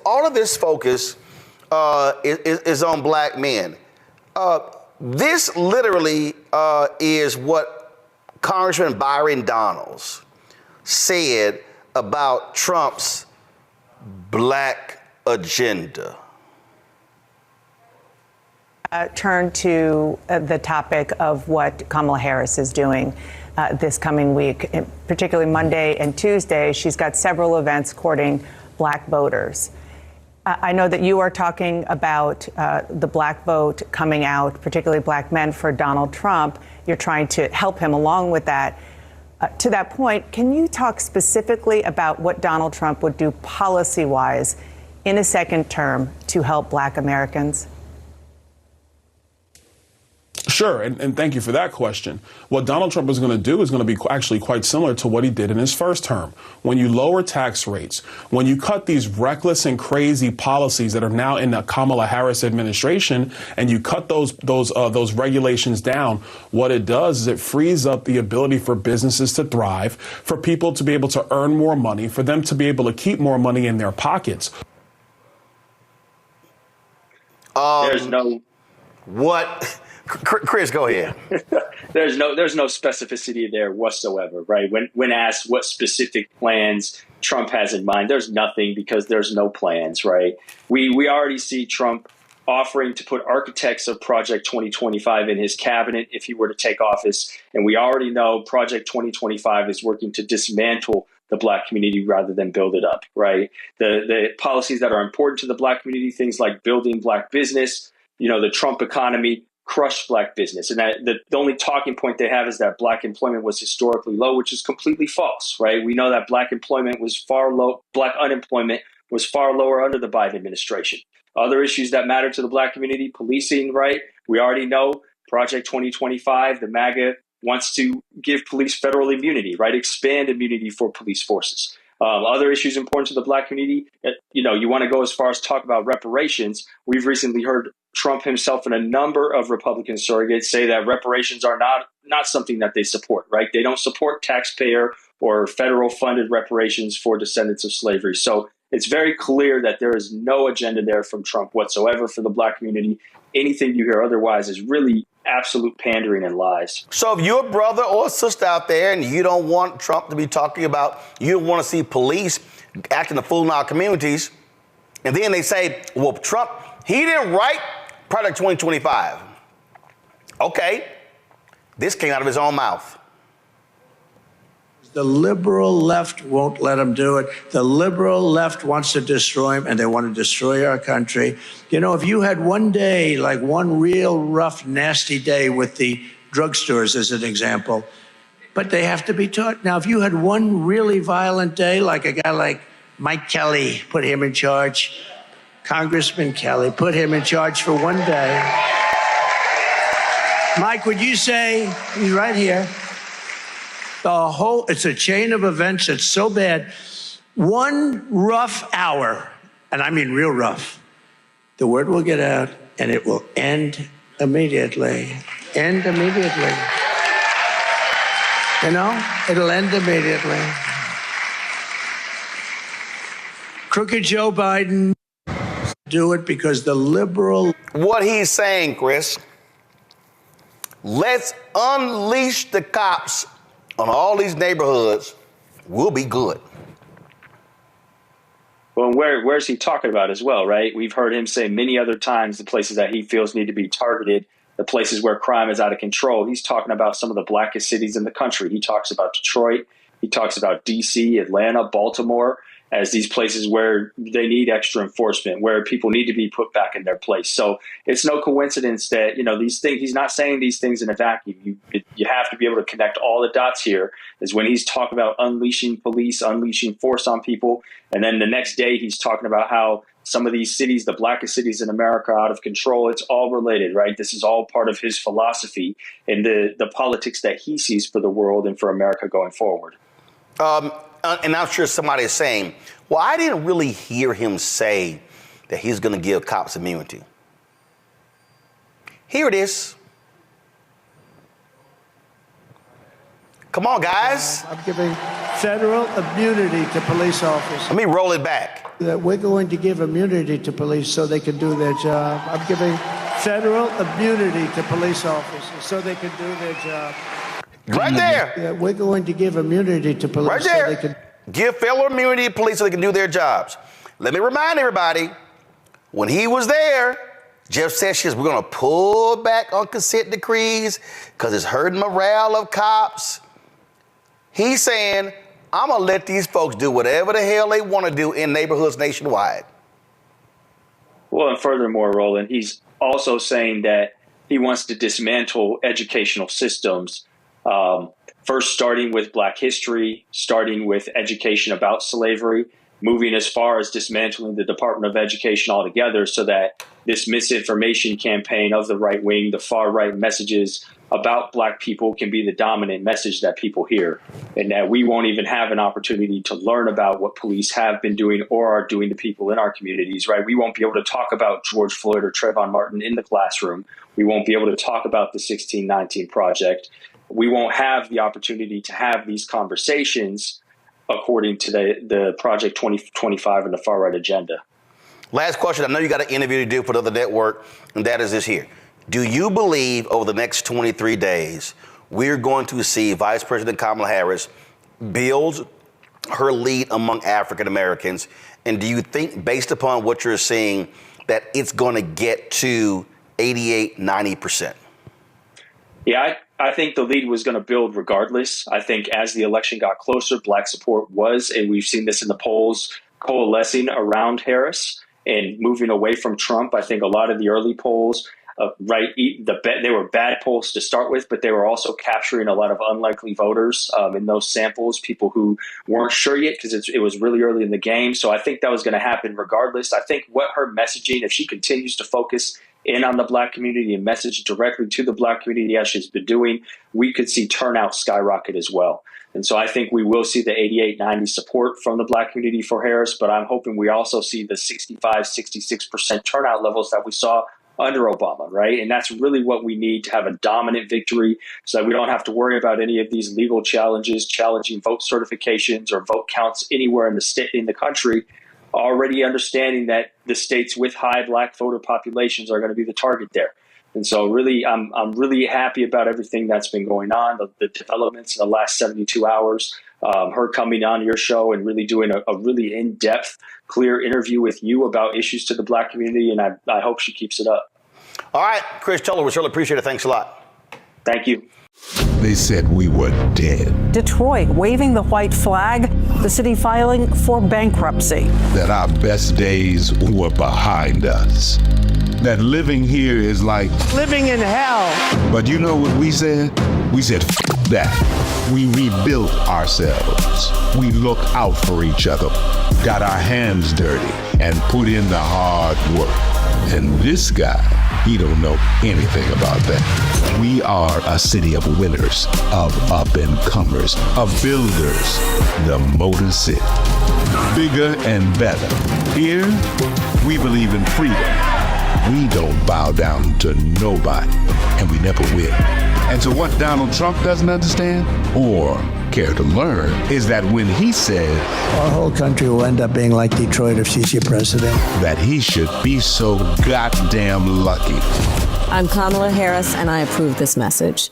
all of this focus is on black men. This literally is what Congressman Byron Donalds said about Trump's black agenda. Turn to the topic of what Kamala Harris is doing this coming week, particularly Monday and Tuesday. She's got several events courting black voters. I know that you are talking about the black vote coming out, particularly black men, for Donald Trump. You're trying to help him along with that. To that point, can you talk specifically about what Donald Trump would do policy-wise in a second term to help black Americans? Sure, and thank you for that question. What Donald Trump is going to do is going to be actually quite similar to what he did in his first term. When you lower tax rates, when you cut these reckless and crazy policies that are now in the Kamala Harris administration, and you cut those regulations down, what it does is it frees up the ability for businesses to thrive, for people to be able to earn more money, for them to be able to keep more money in their pockets. There's no what. Chris, go ahead. there's no specificity there whatsoever, right? When asked what specific plans Trump has in mind, there's nothing, because there's no plans, right? We already see Trump offering to put architects of Project 2025 in his cabinet if he were to take office. And we already know Project 2025 is working to dismantle the black community rather than build it up, right? The policies that are important to the black community, things like building black business, the Trump economy, crush black business. And that the only talking point they have is that black employment was historically low, which is completely false, right? We know that black unemployment was far lower under the Biden administration. Other issues that matter to the black community, policing, right? We already know Project 2025, the MAGA wants to give police federal immunity, right? Expand immunity for police forces. Other issues important to the black community, you want to go as far as talk about reparations. We've recently heard Trump himself and a number of Republican surrogates say that reparations are not something that they support, right? They don't support taxpayer or federal funded reparations for descendants of slavery. So it's very clear that there is no agenda there from Trump whatsoever for the black community. Anything you hear otherwise is really absolute pandering and lies. So if you're a brother or a sister out there and you don't want Trump to be talking about, you don't want to see police acting a fool in our communities, and then they say, well, Trump, he didn't write Project 2025. Okay, this came out of his own mouth. The liberal left won't let him do it. The liberal left wants to destroy him, and they want to destroy our country. If you had one day, like one real rough, nasty day with the drugstores as an example, but they have to be taught. Now, if you had one really violent day, like a guy like Mike Kelly, put him in charge, Congressman Kelly, put him in charge for one day. Mike, would you say, he's right here, it's a chain of events that's so bad. One rough hour, and I mean real rough, the word will get out and it will end immediately. End immediately. It'll end immediately. Crooked Joe Biden do it because the liberal... What he's saying, Chris, let's unleash the cops on all these neighborhoods, we'll be good. Well, where's he talking about as well, right? We've heard him say many other times the places that he feels need to be targeted, the places where crime is out of control. He's talking about some of the blackest cities in the country. He talks about Detroit. He talks about D.C., Atlanta, Baltimore, as these places where they need extra enforcement, where people need to be put back in their place. So it's no coincidence that, these things, he's not saying these things in a vacuum. You have to be able to connect all the dots here, is when he's talking about unleashing police, unleashing force on people. And then the next day he's talking about how some of these cities, the blackest cities in America, are out of control. It's all related, right? This is all part of his philosophy and the politics that he sees for the world and for America going forward. And I'm sure somebody is saying, well, I didn't really hear him say that he's going to give cops immunity. Here it is. Come on, guys. I'm giving federal immunity to police officers. Let me roll it back. That we're going to give immunity to police so they can do their job. I'm giving federal immunity to police officers so they can do their job. Right there. Yeah, we're going to give immunity to police Right there. so they can Give federal immunity to police so they can do their jobs. Let me remind everybody, when he was there, Jeff Sessions, we're going to pull back on consent decrees because it's hurting morale of cops. He's saying, I'm going to let these folks do whatever the hell they want to do in neighborhoods nationwide. Well, and furthermore, Roland, he's also saying that he wants to dismantle educational systems, first starting with Black history, starting with education about slavery, moving as far as dismantling the Department of Education altogether so that this misinformation campaign of the right wing, the far right messages about Black people can be the dominant message that people hear, and that we won't even have an opportunity to learn about what police have been doing or are doing to people in our communities, right? We won't be able to talk about George Floyd or Trayvon Martin in the classroom. We won't be able to talk about the 1619 Project. We won't have the opportunity to have these conversations according to the Project 2025 and the far right agenda. Last question. I know you got an interview to do for the other network, and that is this here. Do you believe over the next 23 days, we're going to see Vice President Kamala Harris build her lead among African Americans? And do you think, based upon what you're seeing, that it's going to get to 88, 90%? Yeah, I think the lead was going to build regardless. I think as the election got closer, Black support was, and we've seen this in the polls, coalescing around Harris and moving away from Trump. I think a lot of the early polls, they were bad polls to start with, but they were also capturing a lot of unlikely voters in those samples, people who weren't sure yet because it was really early in the game. So I think that was going to happen regardless. I think what her messaging, if she continues to focus in on the Black community and message directly to the Black community as she's been doing, we could see turnout skyrocket as well. And so I think we will see the 88, 90 support from the Black community for Harris, but I'm hoping we also see the 65, 66% turnout levels that we saw under Obama, right? And that's really what we need to have a dominant victory so that we don't have to worry about any of these legal challenges, challenging vote certifications or vote counts anywhere in the state, in the country, already understanding that the states with high Black voter populations are going to be the target there. And so really, I'm really happy about everything that's been going on, the developments in the last 72 hours, her coming on your show and really doing a really in-depth, clear interview with you about issues to the Black community. And I hope she keeps it up. All right, Chris Tuller, we certainly appreciate it. Thanks a lot. Thank you. They said we were dead. Detroit waving the white flag, the city filing for bankruptcy. That our best days were behind us. That living here is like living in hell. But you know what we said? We said, F that. We rebuilt ourselves. We looked out for each other, got our hands dirty, and put in the hard work. And this guy, he don't know anything about that. We are a city of winners, of up-and-comers, of builders, the Motor City. Bigger and better. Here, we believe in freedom. We don't bow down to nobody, and we never will. And so what Donald Trump doesn't understand, or care to learn, is that when he said, Our whole country will end up being like Detroit if she's your president. That he should be so goddamn lucky. I'm Kamala Harris, and I approve this message.